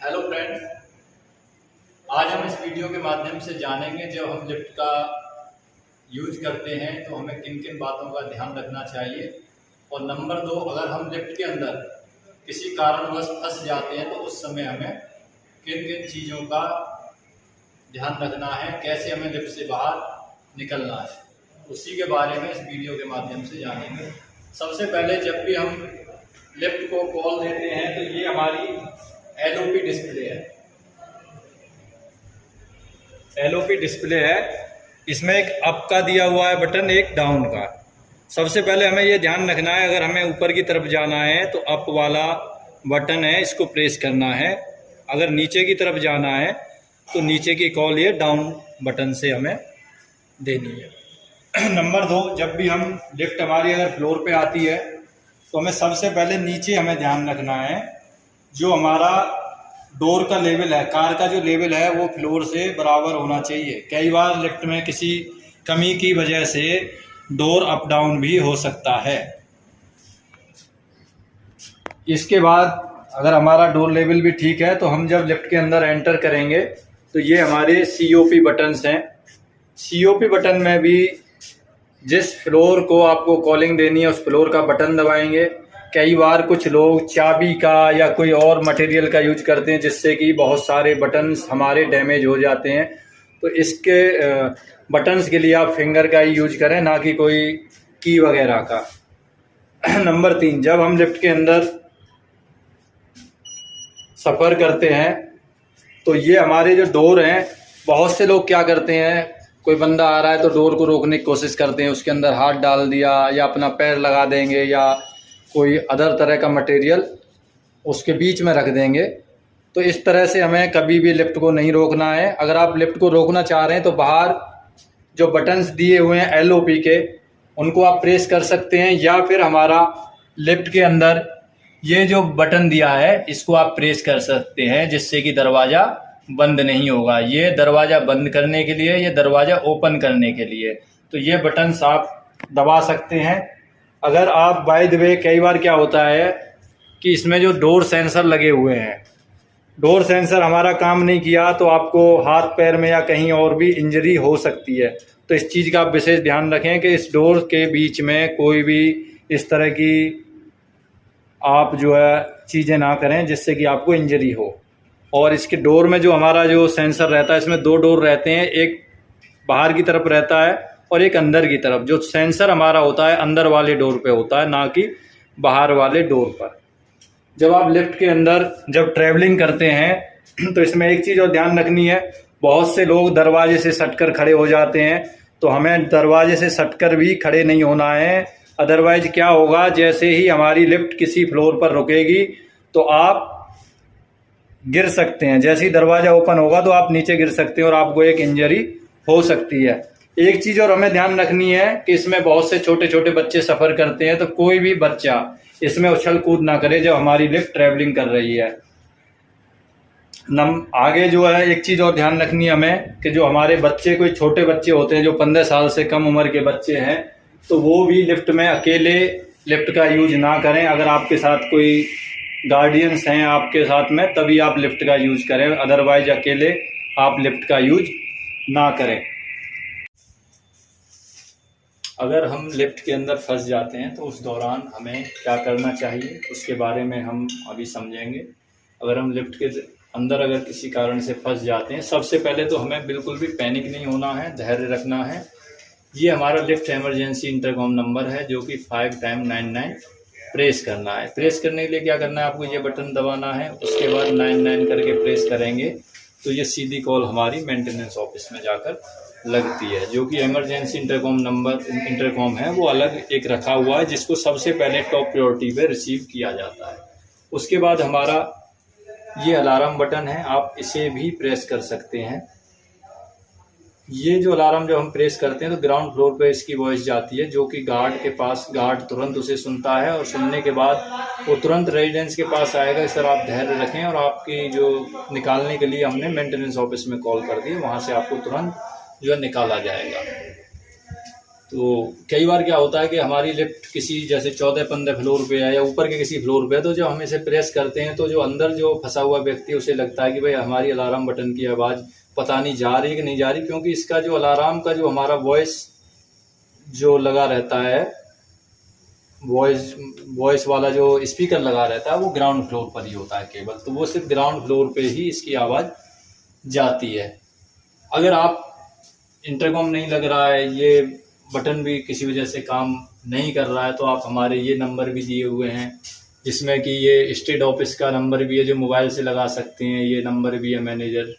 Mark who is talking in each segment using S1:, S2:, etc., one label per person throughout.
S1: Hello friend, आज हम इस वीडियो के माध्यम से जानेंगे जब हम लिफ्ट का यूज करते हैं तो हमें किन किन बातों का ध्यान रखना चाहिए। और नंबर 2, अगर हम लिफ्ट के अंदर किसी कारणवश फंस जाते हैं तो उस समय हमें किन किन चीज़ों का ध्यान रखना है, कैसे हमें लिफ्ट से बाहर निकलना है, उसी के बारे में इस वीडियो के माध्यम से जानेंगे। सबसे पहले जब भी हम लिफ्ट को कॉल देते हैं तो ये हमारी LOP डिस्प्ले है। LOP डिस्प्ले है, इसमें एक अप का दिया हुआ है बटन, एक डाउन का। सबसे पहले हमें ये ध्यान रखना है, अगर हमें ऊपर की तरफ जाना है तो अप वाला बटन है, इसको प्रेस करना है। अगर नीचे की तरफ जाना है तो नीचे की कॉल ये डाउन बटन से हमें देनी है। नंबर 2, जब भी हम लिफ्ट हमारी अगर फ्लोर पे आती है तो हमें सबसे पहले नीचे हमें ध्यान रखना है, जो हमारा डोर का लेवल है, कार का जो लेवल है वो फ्लोर से बराबर होना चाहिए। कई बार लिफ्ट में किसी कमी की वजह से डोर अप डाउन भी हो सकता है। इसके बाद अगर हमारा डोर लेवल भी ठीक है तो हम जब लिफ्ट के अंदर एंटर करेंगे तो ये हमारे COP बटन्स हैं। COP बटन में भी जिस फ्लोर को आपको कॉलिंग देनी है उस फ्लोर का बटन दबाएंगे। कई बार कुछ लोग चाबी का या कोई और मटेरियल का यूज करते हैं जिससे कि बहुत सारे बटन्स हमारे डैमेज हो जाते हैं, तो इसके बटन्स के लिए आप फिंगर का ही यूज करें, ना कि कोई की वगैरह का। नंबर 3, जब हम लिफ्ट के अंदर सफ़र करते हैं तो ये हमारे जो डोर हैं, बहुत से लोग क्या करते हैं, कोई बंदा आ रहा है तो डोर को रोकने की कोशिश करते हैं, उसके अंदर हाथ डाल दिया या अपना पैर लगा देंगे या कोई अदर तरह का मटेरियल उसके बीच में रख देंगे। तो इस तरह से हमें कभी भी लिफ्ट को नहीं रोकना है। अगर आप लिफ्ट को रोकना चाह रहे हैं तो बाहर जो बटन्स दिए हुए हैं LOP के, उनको आप प्रेस कर सकते हैं, या फिर हमारा लिफ्ट के अंदर ये जो बटन दिया है इसको आप प्रेस कर सकते हैं, जिससे कि दरवाज़ा बंद नहीं होगा। ये दरवाज़ा बंद करने के लिए, ये दरवाज़ा ओपन करने के लिए, तो ये बटन्स आप दबा सकते हैं। अगर आप बाय द वे, कई बार क्या होता है कि इसमें जो डोर सेंसर लगे हुए हैं, डोर सेंसर हमारा काम नहीं किया तो आपको हाथ पैर में या कहीं और भी इंजरी हो सकती है। तो इस चीज़ का आप विशेष ध्यान रखें कि इस डोर के बीच में कोई भी इस तरह की आप जो है चीज़ें ना करें जिससे कि आपको इंजरी हो। और इसके डोर में जो हमारा जो सेंसर रहता है, इसमें 2 डोर रहते हैं, एक बाहर की तरफ रहता है और एक अंदर की तरफ। जो सेंसर हमारा होता है अंदर वाले डोर पे होता है, ना कि बाहर वाले डोर पर। जब आप लिफ्ट के अंदर जब ट्रैवलिंग करते हैं तो इसमें एक चीज़ और ध्यान रखनी है, बहुत से लोग दरवाजे से सटकर खड़े हो जाते हैं, तो हमें दरवाजे से सटकर भी खड़े नहीं होना है। अदरवाइज क्या होगा, जैसे ही हमारी लिफ्ट किसी फ्लोर पर रुकेगी तो आप गिर सकते हैं। जैसे ही दरवाज़ा ओपन होगा तो आप नीचे गिर सकते हैं और आपको एक इंजरी हो सकती है। एक चीज़ और हमें ध्यान रखनी है कि इसमें बहुत से छोटे छोटे बच्चे सफ़र करते हैं, तो कोई भी बच्चा इसमें उछल कूद ना करे जब हमारी लिफ्ट ट्रैवलिंग कर रही है। आगे जो है एक चीज़ और ध्यान रखनी है हमें कि जो हमारे बच्चे, कोई छोटे बच्चे होते हैं जो 15 साल से कम उम्र के बच्चे हैं, तो वो भी लिफ्ट में अकेले लिफ्ट का यूज ना करें। अगर आपके साथ कोई गार्डियंस हैं आपके साथ में, तभी आप लिफ्ट का यूज करें, अदरवाइज अकेले आप लिफ्ट का यूज ना करें। अगर हम लिफ्ट के अंदर फंस जाते हैं तो उस दौरान हमें क्या करना चाहिए, उसके बारे में हम अभी समझेंगे। अगर हम लिफ्ट के अंदर अगर किसी कारण से फंस जाते हैं, सबसे पहले तो हमें बिल्कुल भी पैनिक नहीं होना है, धैर्य रखना है। ये हमारा लिफ्ट इमरजेंसी इंटरकॉम नंबर है, जो कि 5 टाइम 99 प्रेस करना है। प्रेस करने के लिए क्या करना है, आपको ये बटन दबाना है, उसके बाद 99 करके प्रेस करेंगे तो ये सीधी कॉल हमारी मेंटेनेंस ऑफिस में जाकर लगती है। जो कि इमरजेंसी इंटरकॉम है, वो अलग एक रखा हुआ है, जिसको सबसे पहले टॉप प्रायोरिटी पे रिसीव किया जाता है। उसके बाद हमारा ये अलार्म बटन है, आप इसे भी प्रेस कर सकते हैं। ये जो अलार्म जब हम प्रेस करते हैं तो ग्राउंड फ्लोर पे इसकी वॉइस जाती है, जो कि गार्ड के पास, गार्ड तुरंत उसे सुनता है और सुनने के बाद वो तुरंत रेजिडेंस के पास आएगा। इस तरह आप धैर्य रखें, और आपकी जो निकालने के लिए हमने मेंटेनेंस ऑफिस में कॉल कर दी, वहाँ से आपको तुरंत जो है निकाला जाएगा। तो कई बार क्या होता है कि हमारी लिफ्ट किसी जैसे 14-15 फ्लोर पे है या ऊपर के किसी फ्लोर पे है, तो जो हम इसे प्रेस करते हैं तो जो अंदर जो फंसा हुआ व्यक्ति है उसे लगता है कि भाई हमारी अलार्म बटन की आवाज़ पता नहीं जा रही है कि नहीं जा रही, क्योंकि इसका जो अलार्म का जो हमारा वॉइस जो लगा रहता है, वॉइस वाला जो स्पीकर लगा रहता है वो ग्राउंड फ्लोर पर ही होता है केवल, तो वो सिर्फ ग्राउंड फ्लोर पे ही इसकी आवाज़ जाती है। अगर आप इंटरकॉम नहीं लग रहा है, ये बटन भी किसी वजह से काम नहीं कर रहा है, तो आप हमारे ये नंबर भी दिए हुए हैं, जिसमें कि ये स्टेट ऑफिस का नंबर भी है जो मोबाइल से लगा सकते हैं, ये नंबर भी है, मैनेजर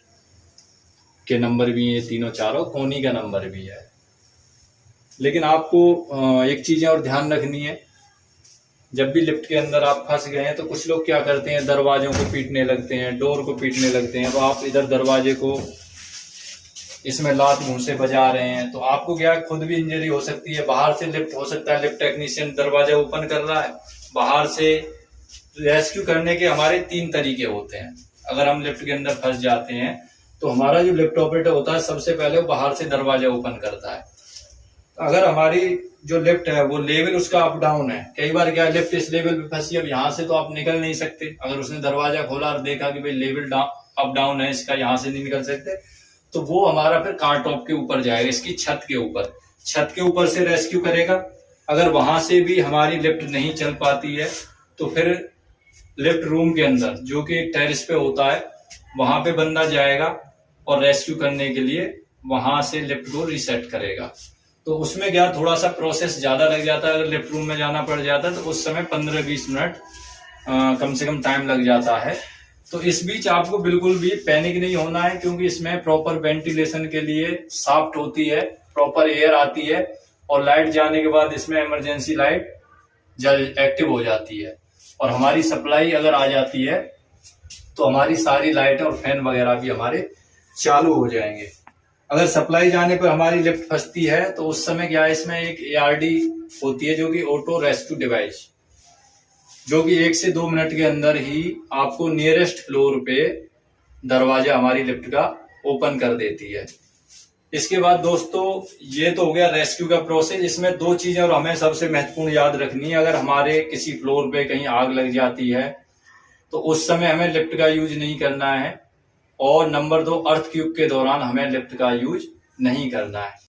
S1: के नंबर भी हैं, तीनों चारों, कोनी का नंबर भी है। लेकिन आपको एक चीज़ और ध्यान रखनी है, जब भी लिफ्ट के अंदर आप फंस गए हैं तो कुछ लोग क्या करते हैं, दरवाजों को पीटने लगते हैं, डोर को पीटने लगते हैं। तो आप इधर दरवाजे को इसमें लात मुंह से बजा रहे हैं, तो आपको क्या खुद भी इंजरी हो सकती है। बाहर से लिफ्ट हो सकता है, लिफ्ट टेक्नीशियन दरवाजा ओपन कर रहा है, बाहर से रेस्क्यू करने के हमारे 3 तरीके होते हैं। अगर हम लिफ्ट के अंदर फंस जाते हैं तो हमारा जो लिफ्ट ऑपरेटर होता है सबसे पहले वो बाहर से दरवाजा ओपन करता है। अगर हमारी जो लिफ्ट है वो लेवल उसका अप डाउन है, कई बार क्या लिफ्ट इस लेवल पे फंसी, अब यहाँ से तो आप निकल नहीं सकते। अगर उसने दरवाजा खोला और देखा कि भाई लेवल अप डाउन है इसका, यहाँ से नहीं निकल सकते, तो वो हमारा फिर कार टॉप के ऊपर जाएगा, इसकी छत के ऊपर से रेस्क्यू करेगा। अगर वहां से भी हमारी लिफ्ट नहीं चल पाती है तो फिर लिफ्ट रूम के अंदर जो कि टेरेस पे होता है वहां पे बंदा जाएगा और रेस्क्यू करने के लिए वहां से लिफ्ट को रीसेट करेगा। तो उसमें क्या थोड़ा सा प्रोसेस ज्यादा लग जाता है, अगर लिफ्ट रूम में जाना पड़ जाता है तो उस समय 15-20 मिनट कम से कम टाइम लग जाता है। तो इस बीच आपको बिल्कुल भी पैनिक नहीं होना है, क्योंकि इसमें प्रॉपर वेंटिलेशन के लिए शाफ्ट होती है, प्रॉपर एयर आती है, और लाइट जाने के बाद इसमें इमरजेंसी लाइट एक्टिव हो जाती है, और हमारी सप्लाई अगर आ जाती है तो हमारी सारी लाइटें और फैन वगैरह भी हमारे चालू हो जाएंगे। अगर सप्लाई जाने पर हमारी लिफ्ट फंसती है तो उस समय क्या है, इसमें एक ARD होती है जो कि ऑटो रेस्क्यू डिवाइस, जो कि 1 से 2 मिनट के अंदर ही आपको नियरेस्ट फ्लोर पे दरवाजा हमारी लिफ्ट का ओपन कर देती है। इसके बाद दोस्तों ये तो हो गया रेस्क्यू का प्रोसेस। इसमें 2 चीजें और हमें सबसे महत्वपूर्ण याद रखनी है। अगर हमारे किसी फ्लोर पे कहीं आग लग जाती है तो उस समय हमें लिफ्ट का यूज नहीं करना है, और नंबर 2 अर्थक्वेक के दौरान हमें लिफ्ट का यूज नहीं करना है।